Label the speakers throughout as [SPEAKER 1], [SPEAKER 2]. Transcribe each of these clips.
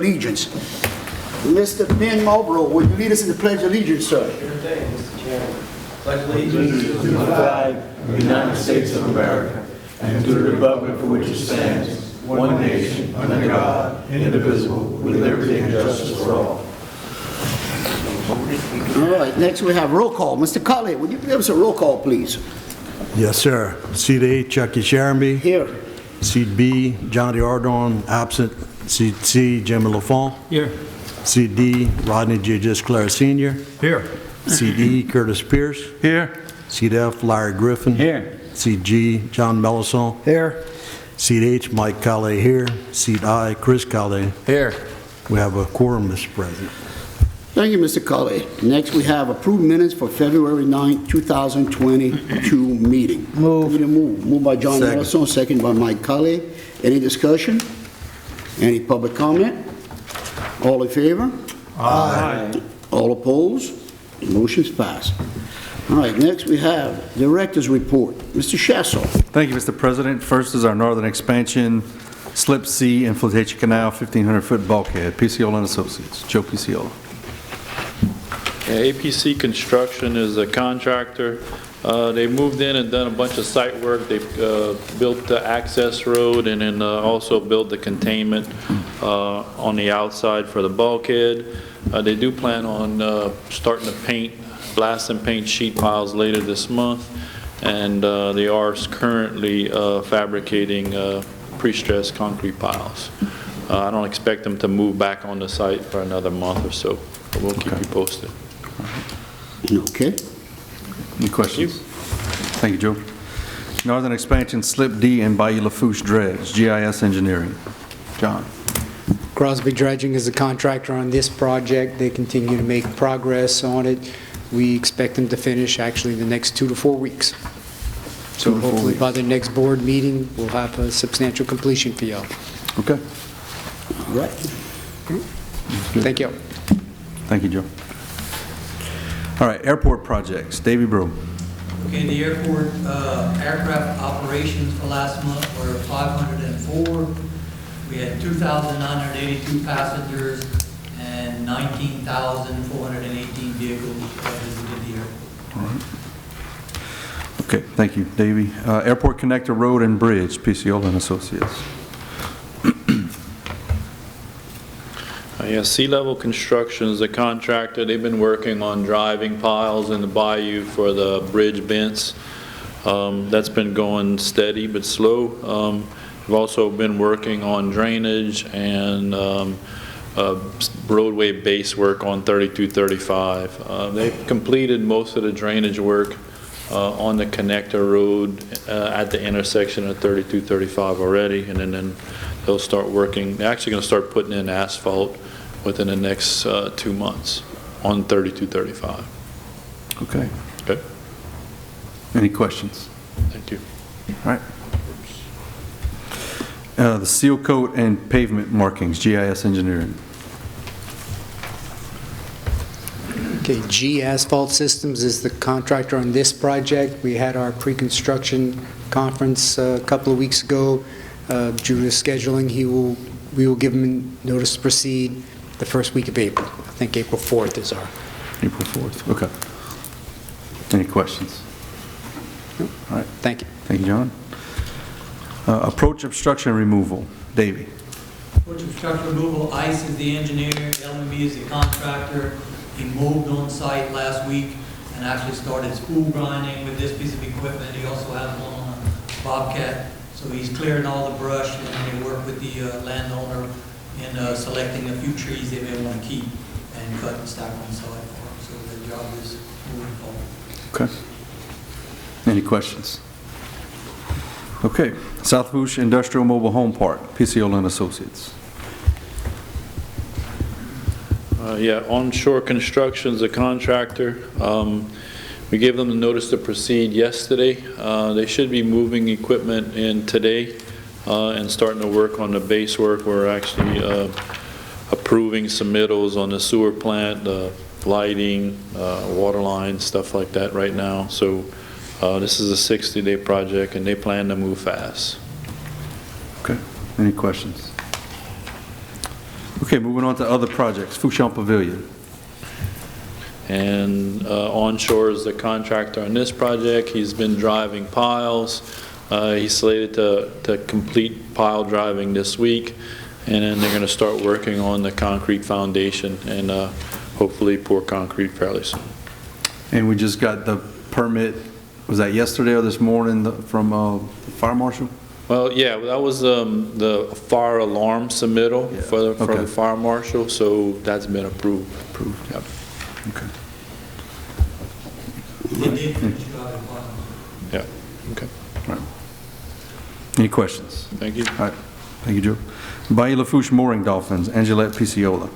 [SPEAKER 1] Allegiance. Mr. Ben Marlborough, would you lead us in the Pledge of Allegiance, sir?
[SPEAKER 2] Sure thing, Mr. Chairman. Pledge allegiance to the flag of the United States of America and to the republic for which it stands, one nation, under God, indivisible, with liberty and justice for all.
[SPEAKER 1] All right, next we have roll call. Mr. Colley, would you give us a roll call, please?
[SPEAKER 3] Yes, sir. Seat A, Chucky Sharonby.
[SPEAKER 1] Here.
[SPEAKER 3] Seat B, Johnny Ardon, absent. Seat C, Jimmy Lafont.
[SPEAKER 4] Here.
[SPEAKER 3] Seat D, Rodney J. Gisclair Sr.
[SPEAKER 4] Here.
[SPEAKER 3] Seat E, Curtis Pierce.
[SPEAKER 4] Here.
[SPEAKER 3] Seat F, Larry Griffin.
[SPEAKER 4] Here.
[SPEAKER 3] Seat G, John Melisson.
[SPEAKER 4] Here.
[SPEAKER 3] Seat H, Mike Calais here. Seat I, Chris Calais.
[SPEAKER 4] Here.
[SPEAKER 3] We have a quorum, Mr. President.
[SPEAKER 1] Thank you, Mr. Colley. Next, we have approved minutes for February 9, 2022 meeting.
[SPEAKER 4] Move.
[SPEAKER 1] Need a move. Moved by John
[SPEAKER 3] Second.
[SPEAKER 1] Ellison, second by Mike Colley. Any discussion? Any public comment? All in favor?
[SPEAKER 4] Aye.
[SPEAKER 1] All opposed? Motion's passed. All right, next we have Director's Report. Mr. Shasso.
[SPEAKER 5] Thank you, Mr. President. First is our northern expansion, Slip C and Flotation Canal, 1,500-foot bulkhead, PCOla and Associates, Joe PCOla.
[SPEAKER 6] APC Construction is a contractor. They moved in and done a bunch of site work. They've built the access road and then also built the containment on the outside for the bulkhead. They do plan on starting to paint, blast and paint sheet piles later this month, and they are currently fabricating pre-stressed concrete piles. I don't expect them to move back on the site for another month or so, but we'll keep you posted.
[SPEAKER 1] Okay.
[SPEAKER 5] Any questions? Thank you, Joe. Northern expansion, Slip D and Baila Foosh dredge, GIS Engineering. John.
[SPEAKER 7] Crosby Dredging is the contractor on this project. They continue to make progress on it. We expect them to finish actually the next 2 to 4 weeks. So hopefully by the next board meeting, we'll have a substantial completion for y'all.
[SPEAKER 5] Okay.
[SPEAKER 1] All right.
[SPEAKER 7] Thank you.
[SPEAKER 5] Thank you, Joe. All right, airport projects, Davey Brew.
[SPEAKER 8] Okay, the airport aircraft operations for last month were 504. We had 2,982 passengers and 19,418 vehicles that visited the airport.
[SPEAKER 5] All right. Okay, thank you, Davey. Airport Connector Road and Bridge, PCOla and Associates.
[SPEAKER 6] Yeah, Sea Level Construction is a contractor. They've been working on driving piles in the bayou for the bridge bents. That's been going steady but slow. We've also been working on drainage and roadway base work on 3235. They've completed most of the drainage work on the connector road at the intersection of 3235 already, and then they'll start working. They're actually going to start putting in asphalt within the next 2 months on 3235.
[SPEAKER 5] Okay.
[SPEAKER 6] Okay.
[SPEAKER 5] Any questions?
[SPEAKER 6] Thank you.
[SPEAKER 5] All right. The seal coat and pavement markings, GIS Engineering.
[SPEAKER 7] Okay, G Asphalt Systems is the contractor on this project. We had our pre-construction conference a couple of weeks ago. Due to scheduling, we will give him notice to proceed the first week of April. I think April 4th is our.
[SPEAKER 5] April 4th, okay. Any questions? All right.
[SPEAKER 7] Thank you.
[SPEAKER 5] Thank you, John. Approach obstruction removal, Davey.
[SPEAKER 8] Approach obstruction removal, ICE is the engineer, LMB is the contractor. He moved on site last week and actually started spool grinding with this piece of equipment. He also has one on a Bobcat. So he's clearing all the brush, and then they work with the landowner in selecting a few trees they may want to keep and cut and stack on site for him. So the job is moving forward.
[SPEAKER 5] Okay. Any questions? Okay. South Foosh Industrial Mobile Home Park, PCOla and Associates.
[SPEAKER 6] Yeah, Onshore Construction's a contractor. We gave them the notice to proceed yesterday. They should be moving equipment in today and starting to work on the base work. We're actually approving submittals on the sewer plant, lighting, water lines, stuff like that right now. So this is a 60-day project, and they plan to move fast.
[SPEAKER 5] Okay. Any questions? Okay, moving on to other projects. Fooshan Pavilion.
[SPEAKER 6] And onshore is the contractor on this project. He's been driving piles. He's slated to complete pile driving this week, and then they're going to start working on the concrete foundation and hopefully pour concrete fairly soon.
[SPEAKER 5] And we just got the permit, was that yesterday or this morning from the fire marshal?
[SPEAKER 6] Well, yeah, that was the fire alarm submittal
[SPEAKER 5] Yeah.
[SPEAKER 6] for
[SPEAKER 5] Okay.
[SPEAKER 6] the fire marshal, so that's been approved. Yep.
[SPEAKER 5] Okay.
[SPEAKER 8] They did finish driving part.
[SPEAKER 6] Yeah, okay.
[SPEAKER 5] All right. Any questions?
[SPEAKER 6] Thank you.
[SPEAKER 5] All right, thank you, Joe. Baila Foose mooring dolphins, Angelique Piciola.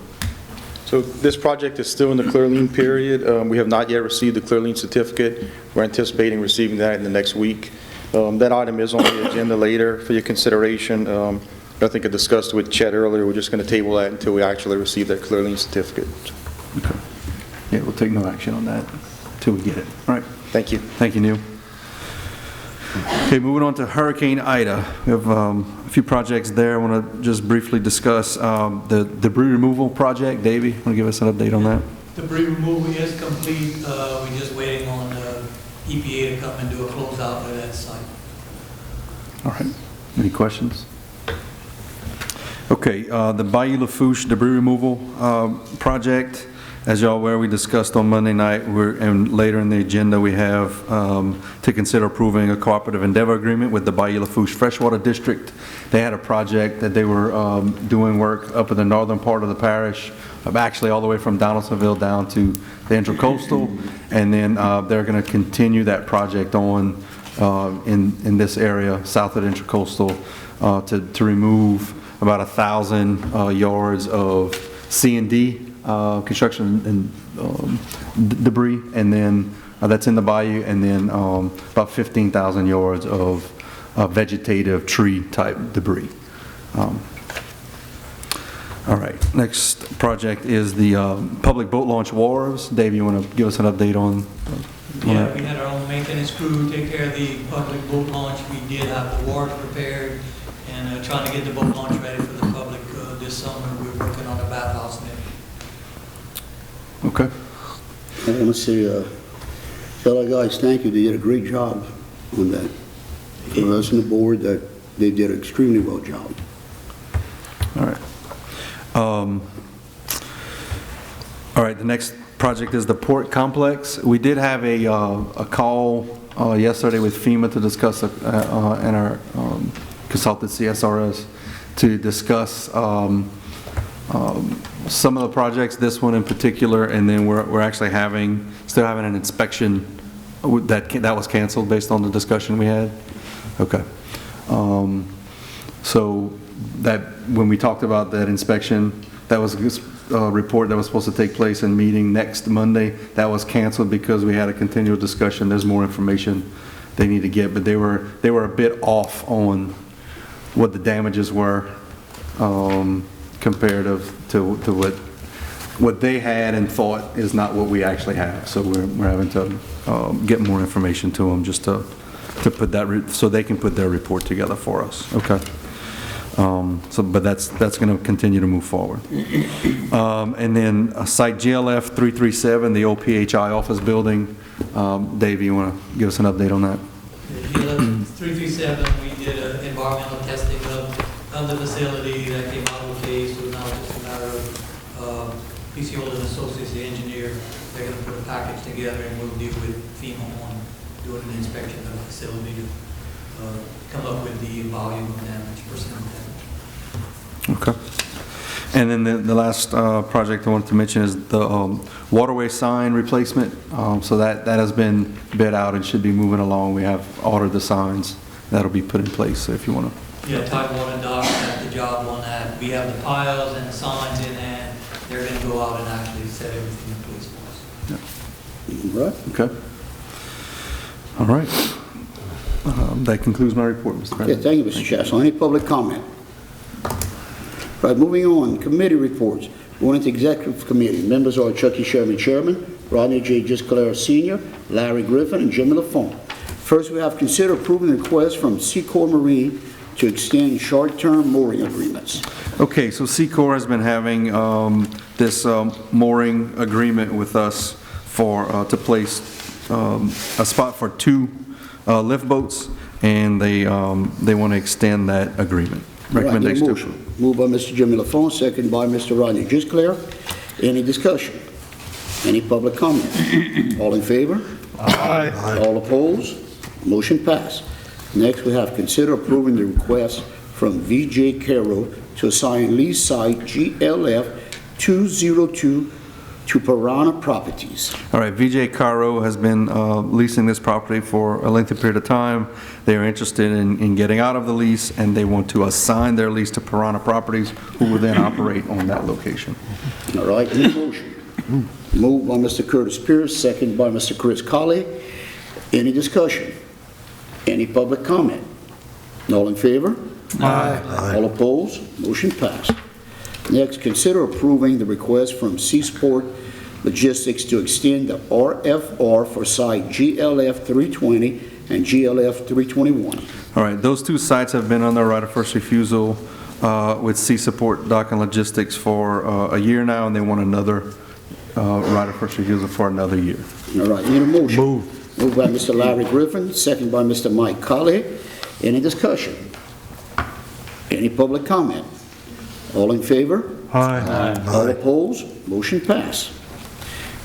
[SPEAKER 4] So this project is still in the clear lien period. We have not yet received the clear lien certificate. We're anticipating receiving that in the next week. That item is on the agenda later for your consideration. I think I discussed with Chet earlier, we're just going to table that until we actually receive that clear lien certificate.
[SPEAKER 5] Okay. Yeah, we'll take no action on that until we get it. All right.
[SPEAKER 4] Thank you.
[SPEAKER 5] Thank you, Neil. Okay, moving on to Hurricane Ida. We have a few projects there. I want to just briefly discuss the debris removal project. Davey, want to give us an update on that?
[SPEAKER 8] Debris removal is complete. We're just waiting on EPA to come and do a closeout of that site.
[SPEAKER 5] All right. Any questions? Okay, the Baila Foosh debris removal project. As y'all aware, we discussed on Monday night, and later in the agenda, we have to consider approving a cooperative endeavor agreement with the Baila Foosh Freshwater District. They had a project that they were doing work up in the northern part of the parish, actually all the way from Donaldsonville down to the intracoastal, and then they're going to continue that project on in this area, south of the intracoastal, to remove about 1,000 yards of C&D construction and debris, and then that's in the bayou, and then about 15,000 yards of vegetative tree type debris. All right, next project is the public boat launch wharves. Dave, you want to give us an update on
[SPEAKER 8] Yeah,
[SPEAKER 5] that?
[SPEAKER 8] we had our own maintenance crew take care of the public boat launch. We did have the wharves prepared and trying to get the boat launch ready for the public this summer. We're working on a bathhouse now.
[SPEAKER 5] Okay.
[SPEAKER 1] I want to say, fellow guys, thank you. They did a great job on that. For us on the board, that they did an extremely well job.
[SPEAKER 5] All right. All right, the next project is the port complex. We did have a call yesterday with FEMA to discuss, and our consultant CSRS, to discuss some of the projects, this one in particular, and then we're actually still having an inspection that was canceled based on the discussion we had. Okay. So that when we talked about that inspection, that was a report that was supposed to take place in meeting next Monday. That was canceled because we had a continual discussion. There's more information they need to get, but they were a bit off on what the damages were comparative to what they had and thought is not what we actually have. So we're having to get more information to them just to put that so they can put their report together for us. Okay. But that's going to continue to move forward. And then site GLF 337, the OPHI office building. Dave, you want to give us an update on that?
[SPEAKER 8] GLF 337, we did environmental testing of the facility. That came out okay, so now it's just a matter of Piciola and Associates, the engineer. They're going to put a package together and we'll deal with FEMA on doing an inspection of the facility to come up with the volume of damage, percent of damage.
[SPEAKER 5] Okay. And then the last project I wanted to mention is the Waterway sign replacement. So that has been bid out and should be moving along. We have ordered the signs that'll be put in place. So if you want to.
[SPEAKER 8] Yeah, Tidewater Dock had the job on that. We have the piles and the signs in hand. They're going to go out and actually set everything in place for us.
[SPEAKER 1] Right?
[SPEAKER 5] Okay. All right. That concludes my report, Mr.
[SPEAKER 1] Okay,
[SPEAKER 5] President.
[SPEAKER 1] thank you, Mr. Chasson. Any public comment? Right, moving on, committee reports. Going into executive committee, members are Chucky Sherman, Chairman, Rodney J. Giscalera, Sr., Larry Griffin, and Jimmy Lafont. First, we have considered approving the request from Seacor Marine to extend short-term mooring agreements.
[SPEAKER 5] Okay, so Secor has been having this mooring agreement with us for, to place a spot for 2 lift boats, and they want to extend that agreement.
[SPEAKER 1] All right, need a
[SPEAKER 5] Recommendation to
[SPEAKER 1] motion.
[SPEAKER 5] approve.
[SPEAKER 1] Moved by Mr. Jimmy Lafourche, second by Mr. Rodney Gisclair. Any discussion? Any public comment? All in favor? Aye. All opposed? Motion passed. Next, we have consider approving the request from VJ Caro to assign lease site GLF 202 to Piranha Properties.
[SPEAKER 5] All right, VJ Caro has been leasing this property for a lengthy period of time. They are interested in getting out of the lease, and they want to assign their lease to Piranha Properties, who will then operate on that location.
[SPEAKER 1] All right, any motion? Moved by Mr. Curtis Pierce, second by Mr. Chris Colley. Any discussion? Any public comment? All in favor? Aye. All opposed? Motion passed. Next, consider approving the request from Seasport Logistics to extend the RFR for site GLF 320 and GLF 321.
[SPEAKER 5] All right, those 2 sites have been on the right of first refusal with Seasport Dock and Logistics for a year now, and they want another right of first refusal for another year.
[SPEAKER 1] All right, need a motion? Moved by Mr. Larry Griffin, second by Mr. Mike Colley. Any discussion? Any public comment? All in favor?
[SPEAKER 3] Aye.
[SPEAKER 1] All opposed? Motion passed.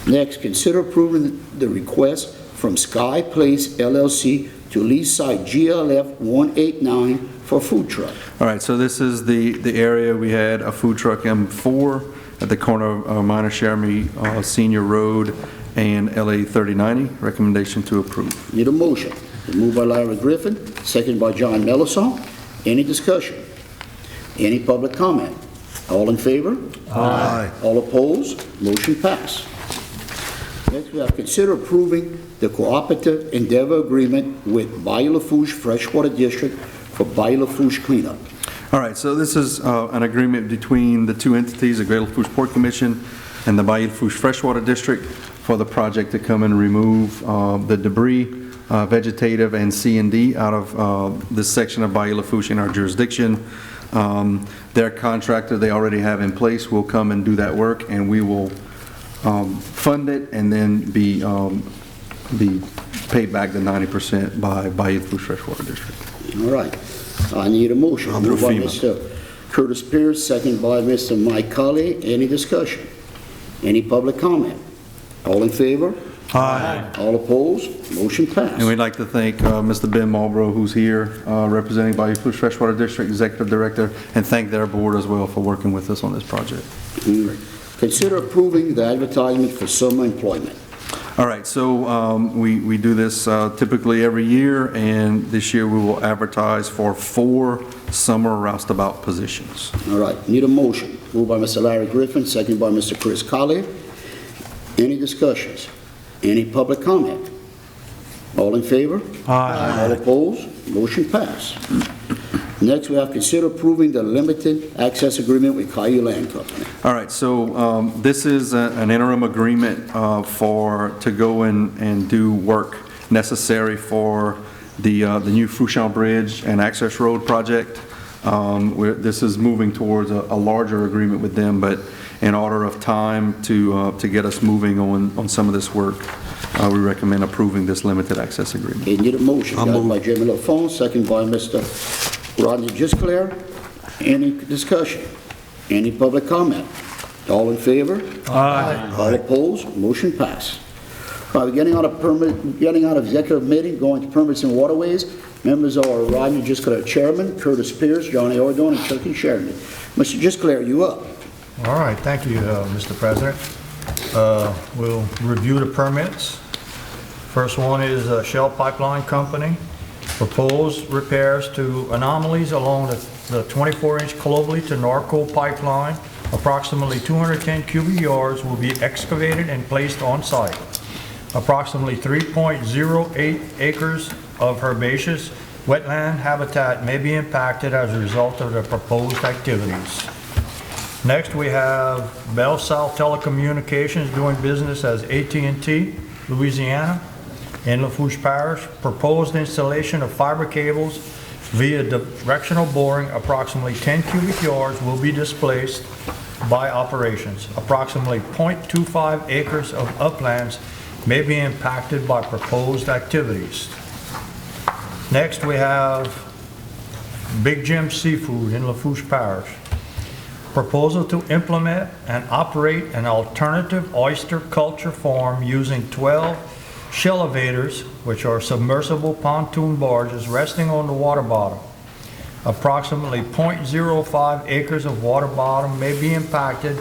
[SPEAKER 1] Next, consider approving the request from Sky Place LLC to lease site GLF 189 for food truck.
[SPEAKER 5] All right, so this is the area we had a food truck M4 at the corner of Minor Jeremy Senior Road and LA 3090. Recommendation to approve.
[SPEAKER 1] Need a motion. Moved by Larry Griffin, second by John Melisson. Any discussion? Any public comment? All in favor?
[SPEAKER 3] Aye.
[SPEAKER 1] All opposed? Motion passed. Next, we have consider approving the cooperative endeavor agreement with Baila Foosh Freshwater District for Baila Foosh cleanup.
[SPEAKER 5] All right, so this is an agreement between the 2 entities, the Great Lafourche Port Commission and the Baila Foosh Freshwater District, for the project to come and remove the debris, vegetative and C&D out of this section of Baila Foosh in our jurisdiction. Their contractor they already have in place will come and do that work, and we will fund it and then be paid back the 90% by Baila Foosh Freshwater District.
[SPEAKER 1] All right. I need a motion.
[SPEAKER 3] Under
[SPEAKER 1] Moved by
[SPEAKER 3] FEMA.
[SPEAKER 1] Mr. Curtis Pierce, second by Mr. Mike Colley. Any discussion? Any public comment? All in favor?
[SPEAKER 3] Aye.
[SPEAKER 1] All opposed? Motion passed.
[SPEAKER 5] And we'd like to thank Mr. Ben Marlborough, who's here representing Baila Foosh Freshwater District Executive Director, and thank their board as well for working with us on this project.
[SPEAKER 1] Consider approving the advertisement for summer employment.
[SPEAKER 5] All right, so we do this typically every year, and this year we will advertise for 4 summer roustabout positions.
[SPEAKER 1] All right. Need a motion. Moved by Mr. Larry Griffin, second by Mr. Chris Colley. Any discussions? Any public comment? All in favor?
[SPEAKER 3] Aye.
[SPEAKER 1] All opposed? Motion passed. Next, we have consider approving the limited access agreement with Caillou Land Company.
[SPEAKER 5] All right, so this is an interim agreement to go and do work necessary for the new Fooshan Bridge and Access Road project. This is moving towards a larger agreement with them, but in order of time to get us moving on some of this work, we recommend approving this limited access agreement.
[SPEAKER 1] Okay, need a motion.
[SPEAKER 3] I'll
[SPEAKER 1] Got it
[SPEAKER 3] move.
[SPEAKER 1] by Jimmy Lafont, second by Mr. Rodney Gisclair. Any discussion? Any public comment? All in favor?
[SPEAKER 3] Aye.
[SPEAKER 1] All opposed? Motion passed. All right, we're getting out of executive meeting, going to permits and waterways. Members are Rodney Gisclair, Chairman, Curtis Pierce, Johnny Ordon, and Chucky Sheridan. Mr. Gisclair, you up?
[SPEAKER 9] All right, thank you, Mr. President. We'll review the permits. First one is Shell Pipeline Company. Proposed repairs to anomalies along the 24-inch Clovelly to Norco pipeline. Approximately 210 cubic yards will be excavated and placed on site. Approximately 3.08 acres of herbaceous wetland habitat may be impacted as a result of the proposed activities. Next, we have Bell South Telecommunications doing business as AT&T, Louisiana, in Lafourche Parish. Proposed installation of fiber cables Via directional boring, approximately 10 cubic yards will be displaced by operations. Approximately 0.25 acres of uplands may be impacted by proposed activities. Next, we have Big Jim Seafood in Lafourche Parish. Proposal to implement and operate an alternative oyster culture farm using 12 shell elevators, which are submersible pontoon barges resting on the water bottom. Approximately 0.05 acres of water bottom may be impacted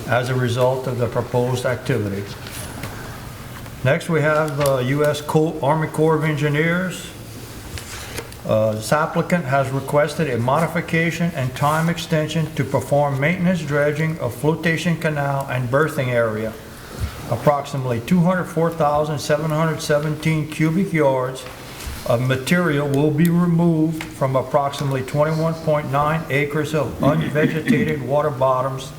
[SPEAKER 9] as a result of the proposed activity. Next, we have the U.S. Army Corps of Engineers. This applicant has requested a modification and time extension to perform maintenance dredging of flotation canal and berthing area. Approximately 204,717 cubic yards of material will be removed from approximately 21.9 acres of unvegetated water bottoms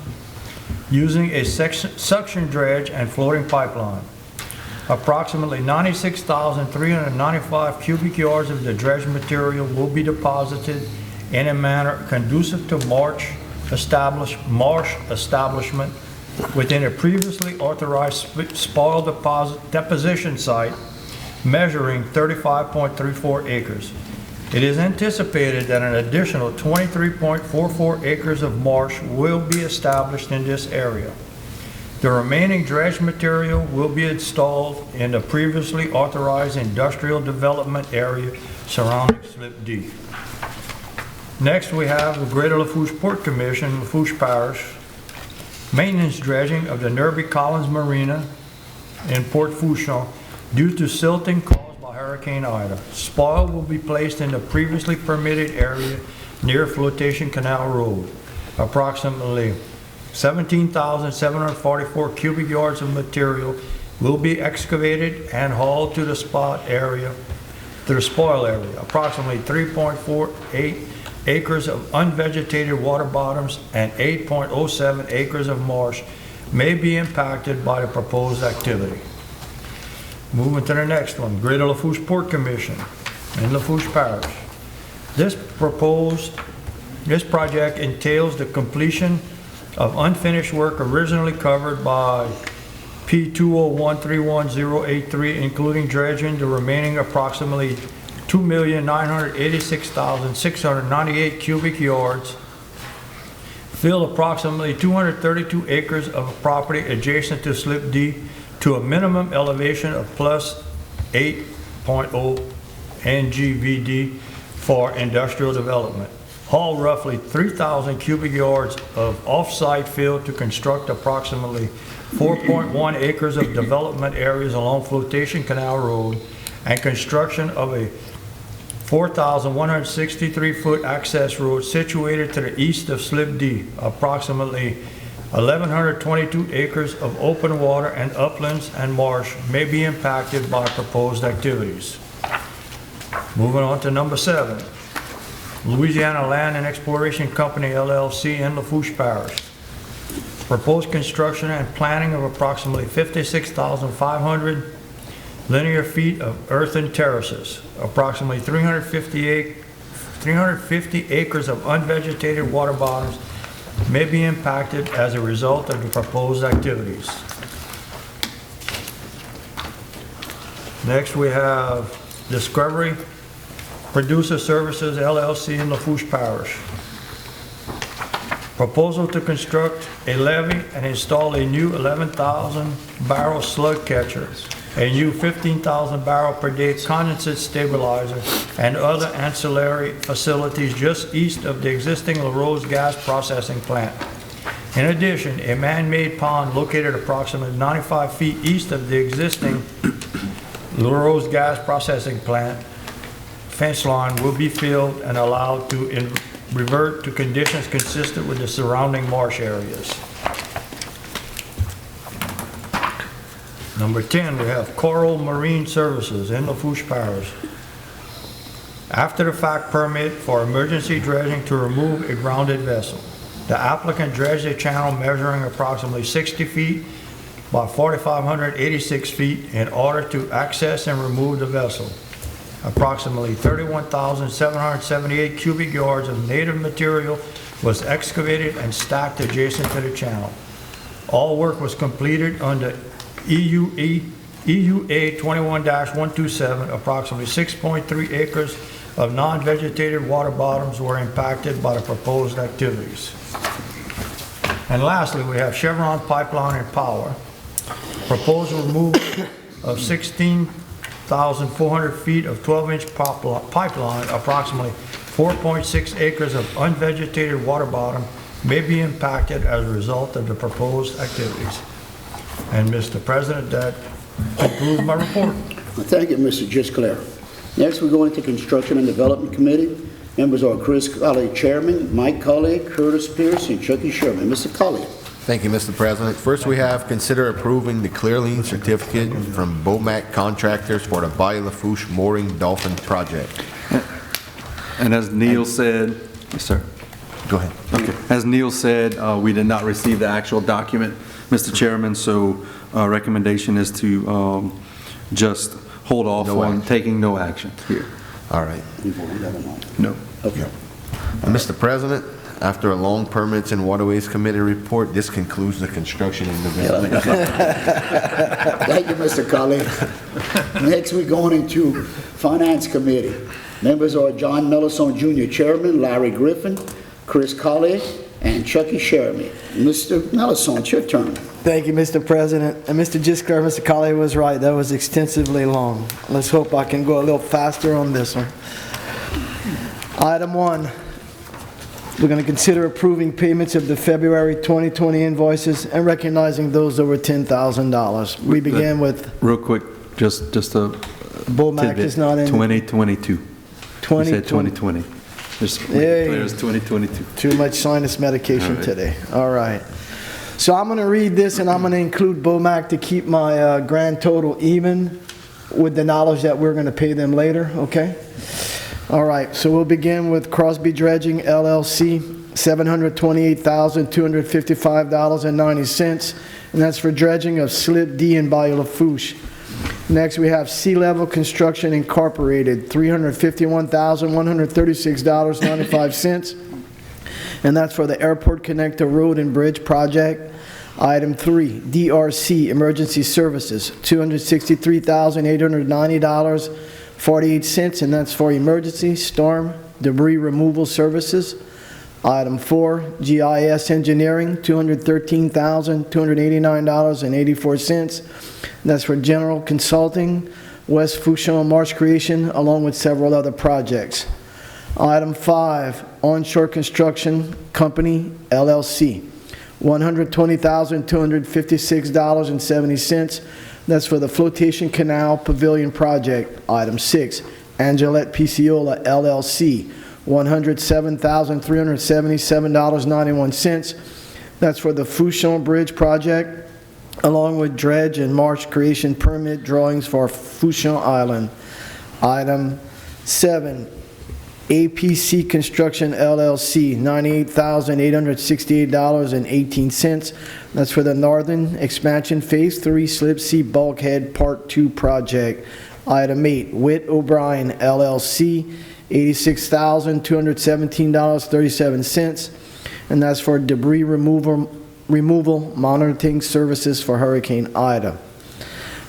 [SPEAKER 9] using a suction dredge and floating pipeline. Approximately 96,395 cubic yards of the dredge material will be deposited in a manner conducive to marsh establishment within a previously authorized spoil deposition site measuring 35.34 acres. It is anticipated that an additional 23.44 acres of marsh will be established in this area. The remaining dredge material will be installed in the previously authorized industrial development area surrounding Slip D. Next, we have the Greater Lafourche Port Commission, Lafourche Parish. Maintenance dredging of the Nurby Collins Marina in Port Fooshan due to silting caused by Hurricane Ida. Spoil will be placed in the previously permitted area near Flotation Canal Road. Approximately 17,744 cubic yards of material will be excavated and hauled to the spoil area. Approximately 3.48 acres of unvegetated water bottoms and 8.07 acres of marsh may be impacted by the proposed activity. Moving to the next one, Greater Lafourche Port Commission in Lafourche Parish. This project entails the completion of unfinished work originally covered by P201-31083, including dredging the remaining approximately 2,986,698 cubic yards, fill approximately 232 acres of property adjacent to Slip D to a minimum elevation of plus 8.0 NGVD for industrial development. Haul roughly 3,000 cubic yards of off-site fill to construct approximately 4.1 acres of development areas along Flotation Canal Road and construction of a 4,163-foot access road situated to the east of Slip D. Approximately 1,122 acres of open water and uplands and marsh may be impacted by proposed activities. Moving on to number 7. Louisiana Land and Exploration Company, LLC in Lafourche Parish. Proposed construction and planning of approximately 56,500 linear feet of earthen terraces, approximately 350 acres of unvegetated water bottoms may be impacted as a result of the proposed activities. Next, we have Discovery Producer Services, LLC in Lafourche Parish. Proposal to construct a levee and install a new 11,000 barrel slug catcher, a new 15,000 barrel per day condensate stabilizer, and other ancillary facilities just east of the existing LaRose gas processing plant. In addition, a man-made pond located approximately 95 feet east of the existing LaRose gas processing plant fence line will be filled and allowed to revert to conditions consistent with the surrounding marsh areas. Number 10, we have Coral Marine Services in Lafourche Parish. After the fact permit for emergency dredging to remove a grounded vessel. The applicant dredged a channel measuring approximately 60 feet by 4,586 feet in order to access and remove the vessel. approximately 31,778 cubic yards of native material was excavated and stacked adjacent to the channel. All work was completed under EUA 21-127. Approximately 6.3 acres of non-vegetated water bottoms were impacted by the proposed activities. And lastly, we have Chevron Pipeline and Power. Proposed removal of 16,400 feet of 12-inch pipeline, approximately 4.6 acres of unvegetated water bottom may be impacted as a result of the proposed activities. And Mr. President, that concludes my report.
[SPEAKER 1] Well, thank you, Mr. Gisclair. Next, we go into Construction and Development Committee. Members are Chris Colley, Chairman, Mike Colley, Curtis Pierce, and Chucky Sherman. Mr. Colley.
[SPEAKER 10] Thank you, Mr. President. First, we have consider approving the clear lien certificate from Bomac Contractors for the Baila Foose Mooring Dolphin Project.
[SPEAKER 5] And as Neil said, yes, sir.
[SPEAKER 10] Go ahead.
[SPEAKER 5] Okay. As Neil said, we did not receive the actual document, Mr. Chairman, so recommendation is to just hold off on taking no action here.
[SPEAKER 10] All right.
[SPEAKER 5] No.
[SPEAKER 1] Okay.
[SPEAKER 10] Mr. President, after a long Permits and Waterways Committee report, this concludes the construction and development.
[SPEAKER 1] Thank you, Mr. Colley. Next, we're going into Finance Committee. Members are John Mellison Jr., Chairman, Larry Griffin, Chris Colley, and Chucky Sherman. Mr. Mellison, it's your turn.
[SPEAKER 11] Thank you, Mr. President. And Mr. Gisclair, Mr. Colley was right. That was extensively long. Let's hope I can go a little faster on this one. Item 1, we're going to consider approving payments of the February 2020 invoices and recognizing those over $10,000. We began with...
[SPEAKER 5] Real quick, just a
[SPEAKER 11] Bomac
[SPEAKER 5] tidbit.
[SPEAKER 11] is not in...
[SPEAKER 5] 2022. You said 2020. Just clear as 2022.
[SPEAKER 11] Too much sinus medication today. All right. So I'm going to read this, and I'm going to include Bomac to keep my grand total even with the knowledge that we're going to pay them later, okay? All right, so we'll begin with Crosby Dredging, LLC, $728,255.90, and that's for dredging of Slip D and Biola Foosh. Next, we have Sea Level Construction Incorporated, $351,136.95, and that's for the Airport Connector Road and Bridge Project. Item 3, DRC Emergency Services, $263,890.48, and that's for emergency, storm, debris removal services. Item 4, GIS Engineering, $213,289.84. That's for general consulting, West Fooshan Marsh Creation, along with several other projects. Item 5, Onshore Construction Company, LLC, $120,256.70. That's for the Flotation Canal Pavilion Project. Item 6, Angelette Piciola, LLC, $107,377.91. That's for the Fooshan Bridge Project, along with dredge and marsh creation permit drawings for Fooshan Island. Item 7, APC Construction LLC, $98,868.18. That's for the Northern Expansion Phase 3 Slip C Bulkhead Part 2 project. Item 8, Witt O'Brien LLC, $86,217.37. And that's for debris removal monitoring services for Hurricane Ida.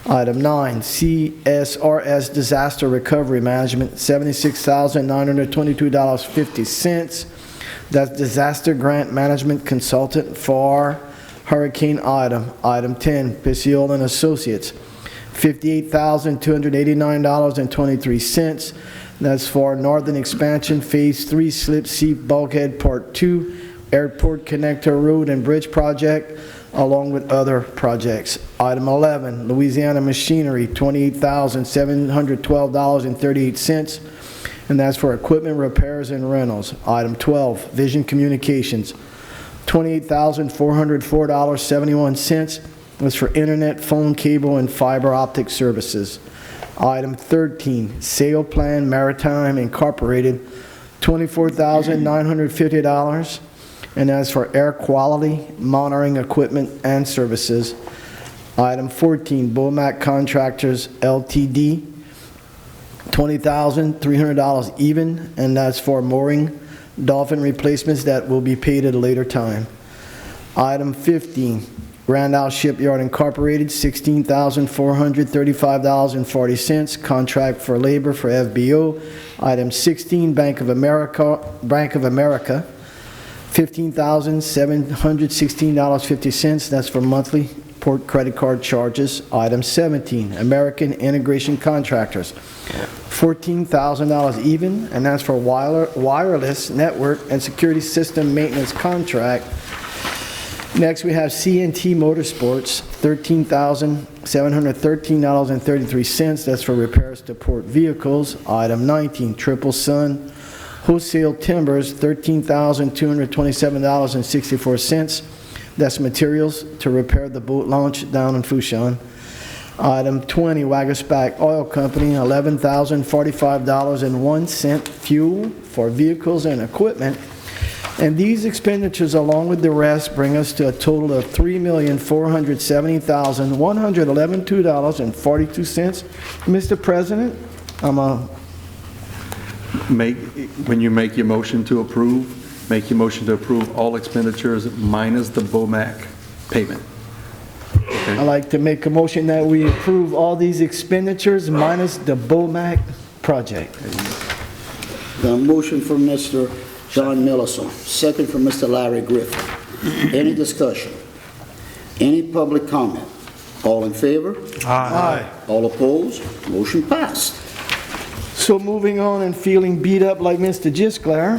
[SPEAKER 11] Item 9, CSRS Disaster Recovery Management, $76,922.50. That's Disaster Grant Management Consultant for Hurricane Ida. Item 10, Piciola and Associates, $58,289.23. That's for Northern Expansion Phase 3 Slip C Bulkhead Part 2, Airport Connector Road and Bridge Project, along with other projects. Item 11, Louisiana Machinery, $28,712.38, and that's for equipment repairs and rentals. Item 12, Vision Communications, $28,404.71. That's for internet, phone, cable, and fiber optic services. Item 13, Sail Plan Maritime Incorporated, $24,950. And that's for air quality monitoring equipment and services. Item 14, Bomac Contractors Ltd, $20,000 $20,300 even, and that's for mooring dolphin replacements that will be paid at a later time. Item 15, Grand Isle Shipyard Incorporated, $16,435.40, contract for labor for FBO. Item 16, Bank of America, $15,716.50, that's for monthly port credit card charges. Item 17, American Integration Contractors, $14,000 even, and that's for wireless network and security system maintenance contract. Next, we have CNT Motorsports, $13,713.33. That's for repairs to port vehicles. Item 19, Triple Sun Wholesale Timbers, $13,227.64. That's materials to repair the boat launch down in Fooshan. Item 20, Wagospack Oil Company, $11,045.01 fuel for vehicles and equipment. And these expenditures, along with the rest, bring us to a total of $3,470,111.42. Mr. President,
[SPEAKER 5] When you make your motion to approve, make your motion to approve all expenditures minus the BOMAC payment.
[SPEAKER 11] I'd like to make a motion that we approve all these expenditures minus the BOMAC project.
[SPEAKER 1] The motion from Mr. John Millison, second from Mr. Larry Griffin. Any discussion? Any public comment? All in favor?
[SPEAKER 11] Aye.
[SPEAKER 1] All opposed? Motion passed.
[SPEAKER 11] So moving on and feeling beat up like Mr. Gisclair,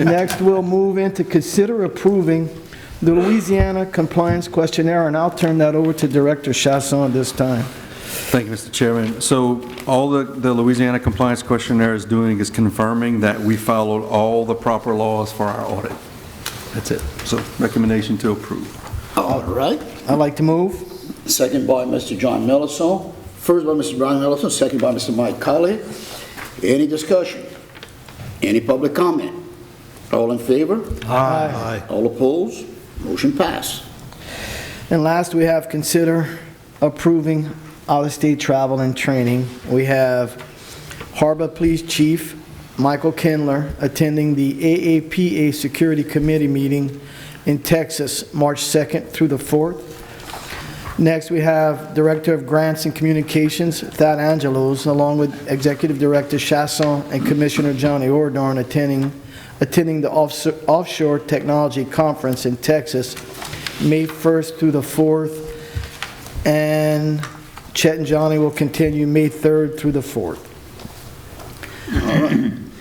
[SPEAKER 11] next we'll move into consider approving the Louisiana Compliance Questionnaire, and I'll turn that over to Director Chasson this time.
[SPEAKER 5] Thank you, Mr. Chairman. So all the Louisiana Compliance Questionnaire is doing is confirming that we followed all the proper laws for our audit. That's it. So recommendation to approve.
[SPEAKER 1] All right.
[SPEAKER 11] I'd like to move.
[SPEAKER 1] Second by Mr. John Millison. First by Mr. Brian Millison, second by Mr. Mike Colley. Any discussion? Any public comment? All in favor?
[SPEAKER 11] Aye.
[SPEAKER 1] All opposed? Motion passed.
[SPEAKER 11] And last, we have consider approving out-of-state travel and training. We have Harbor Police Chief Michael Kindler attending the AAPA Security Committee meeting in Texas, March 2nd through the 4th. Next, we have Director of Grants and Communications, Thad Angelos, along with Executive Director Chasson and Commissioner Johnny Ordorn attending the Offshore Technology Conference in Texas, May 1st through the 4th. And Chet and Johnny will continue May 3rd through the 4th.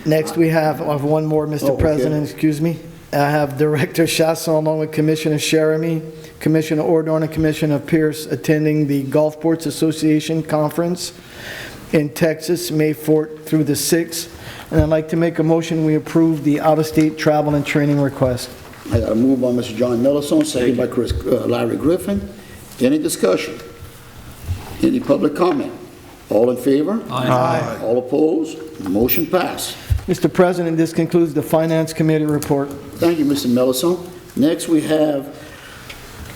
[SPEAKER 11] Next, we have one more, Mr. President, excuse me. I have Director Chasson along with Commissioner Sheremy, Commissioner Ordorn, and Commissioner Pierce attending the Gulfports Association Conference in Texas, May 4th through the 6th. And I'd like to make a motion we approve the out-of-state travel and training request.
[SPEAKER 1] I got a move by Mr. John Millison, second by Larry Griffin. Any discussion? Any public comment? All in favor?
[SPEAKER 11] Aye.
[SPEAKER 1] All opposed? Motion passed.
[SPEAKER 11] Mr. President, this concludes the Finance Committee report.
[SPEAKER 1] Thank you, Mr. Millison. Next, we have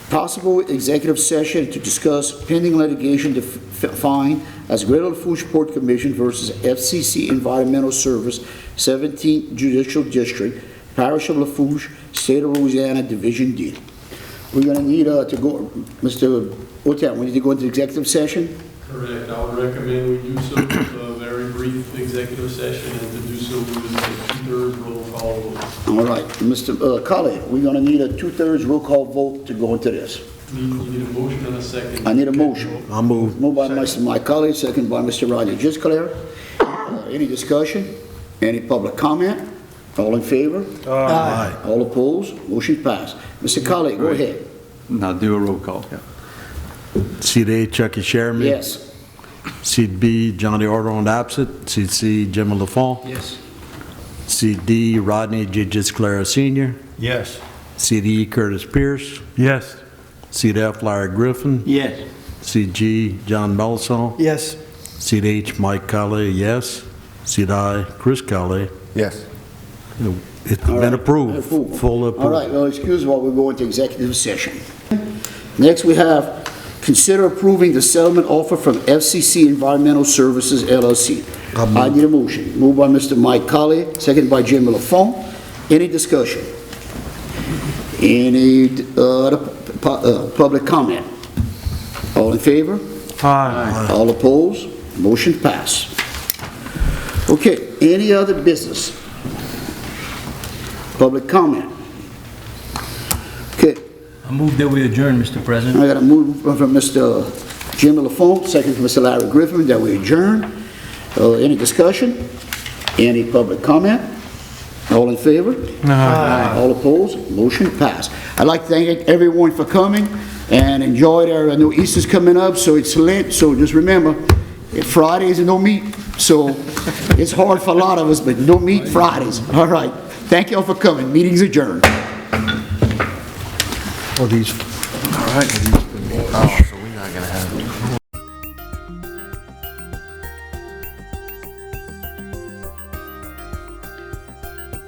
[SPEAKER 1] possible executive session to discuss pending litigation defined as Greater Lafourche Port Commission versus FCC Environmental Service, 17th Judicial District, Parish of Lafourche, State of Louisiana, Division D. We're going to need to go, Mr. Otan, we need to go into executive session?
[SPEAKER 12] Correct. I would recommend we do so with a very brief executive session, and to do so with a two-thirds roll call vote.
[SPEAKER 1] All right, Mr. Colley, we're going to need a two-thirds roll call vote to go into this.
[SPEAKER 12] You need a motion and a second.
[SPEAKER 1] I need a motion.
[SPEAKER 3] I'll move.
[SPEAKER 1] Moved by Mr. Mike Colley, second by Mr. Roger Gisclair. Any discussion? Any public comment? All in favor?
[SPEAKER 11] Aye.
[SPEAKER 1] All opposed? Motion passed. Mr. Colley, go ahead.
[SPEAKER 5] Now do a roll call.
[SPEAKER 3] Seat A, Chucky Sherman.
[SPEAKER 1] Yes.
[SPEAKER 3] Seat B, Johnny Ordon absent. Seat C, Jim LaFont.
[SPEAKER 2] Yes.
[SPEAKER 3] Seat D, Rodney J. Gisclair Sr.
[SPEAKER 9] Yes.
[SPEAKER 3] Seat E, Curtis Pierce.
[SPEAKER 9] Yes.
[SPEAKER 3] Seat F, Larry Griffin.
[SPEAKER 2] Yes.
[SPEAKER 3] Seat G, John Mellison.
[SPEAKER 11] Yes.
[SPEAKER 3] Seat H, Mike Colley, yes. Seat I, Chris Colley.
[SPEAKER 10] Yes.
[SPEAKER 3] It's
[SPEAKER 1] All
[SPEAKER 3] been
[SPEAKER 1] right.
[SPEAKER 3] approved. Full approval.
[SPEAKER 1] All right, well, excuse me while we go into executive session. Next, we have consider approving the settlement offer from FCC Environmental Services, LLC. I need a motion. Moved by Mr. Mike Colley, seconded by Jim Lafont. Any discussion? Any other public comment? All in favor?
[SPEAKER 3] Aye.
[SPEAKER 1] All opposed? Motion passed. Okay, any other business? Public comment? Okay,
[SPEAKER 2] I move that we adjourn, Mr. President.
[SPEAKER 1] I got a move from Mr. Jim Lafont, second from Mr. Larry Griffin, that we adjourn. Any discussion? Any public comment? All in favor? Aye. All opposed? Motion passed. I'd like to thank everyone for coming and enjoy their, I know Easter's coming up, so it's Lent, so just remember, Fridays and no meat, so it's hard for a lot of us, but no meat Fridays. All right. Thank you all for coming. Meeting's adjourned.
[SPEAKER 3] Oh, these, all right.
[SPEAKER 10] Oh, so we're not gonna have